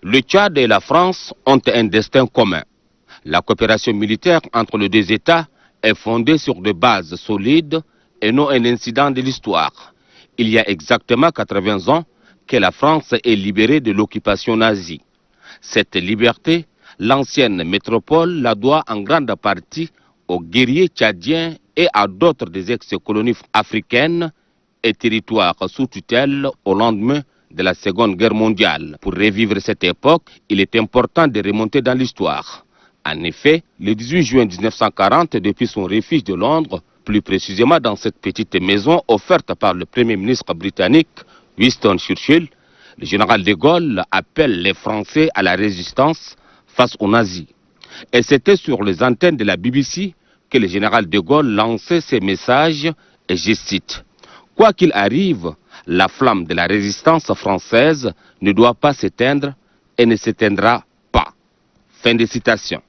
Le Tchad et la France ont un destin commun. La coopération militaire entre les deux États est fondée sur des bases solides et non un incident de l'histoire. Il y a exactement 80 ans que la France est libérée de l'occupation nazie. Cette liberté, l'ancienne métropole la doit en grande partie aux guerriers tchadiens et à d'autres des ex-colonies africaines et territoires sous tutelle au lendemain de la Seconde Guerre mondiale. Pour revivre cette époque, il est important de remonter dans l'histoire. En effet, le 18 juin 1940, depuis son refuge de Londres, plus précisément dans cette petite maison offerte par le Premier ministre britannique Winston Churchill, le général de Gaulle appelle les Français à la résistance face aux nazis. Et c'était sur les antennes de la BBC que le général de Gaulle lançait ses messages, et je cite, « Quoi qu'il arrive, la flamme de la résistance française ne doit pas s'éteindre et ne s'éteindra pas. » Fin de citation.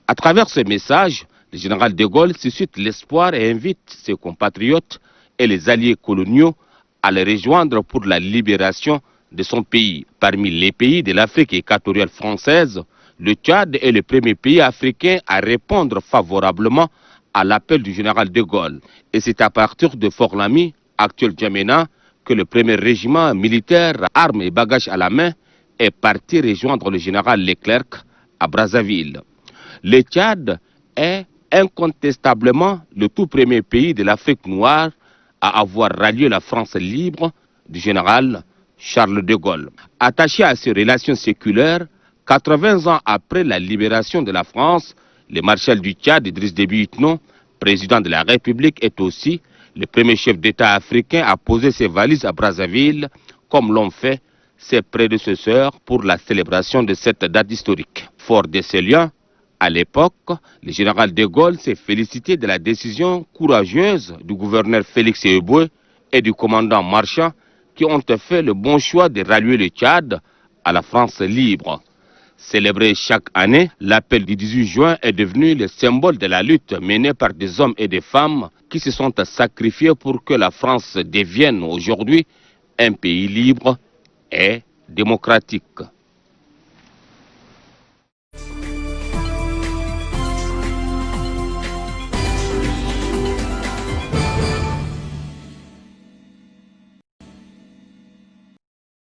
À travers ce message, le général de Gaulle suscite l'espoir et invite ses compatriotes et les alliés coloniaux à les rejoindre pour la libération de son pays. Parmi les pays de l'Afrique équatoriale française, le Tchad est le premier pays africain à répondre favorablement à l'appel du général de Gaulle. Et c'est à partir de Fort-Lamy, actuel Djamena, que le premier régiment militaire, armes et bagages à la main, est parti rejoindre le général Leclerc à Brazzaville. Le Tchad est incontestablement le tout premier pays de l'Afrique noire à avoir rallié la France libre du général Charles de Gaulle. Attaché à ces relations séculaires, 80 ans après la libération de la France, le maréchal du Tchad, Idriss Déby Itno, président de la République, est aussi le premier chef d'État africain à poser ses valises à Brazzaville, comme l'ont fait ses prédécesseurs pour la célébration de cette date historique. Fort de ces liens, à l'époque, le général de Gaulle s'est félicité de la décision courageuse du gouverneur Félix Éboué et du commandant Marchand qui ont fait le bon choix de rallier le Tchad à la France libre. Célébré chaque année, l'appel du 18 juin est devenu le symbole de la lutte menée par des hommes et des femmes qui se sont sacrifiés pour que la France devienne aujourd'hui un pays libre et démocratique.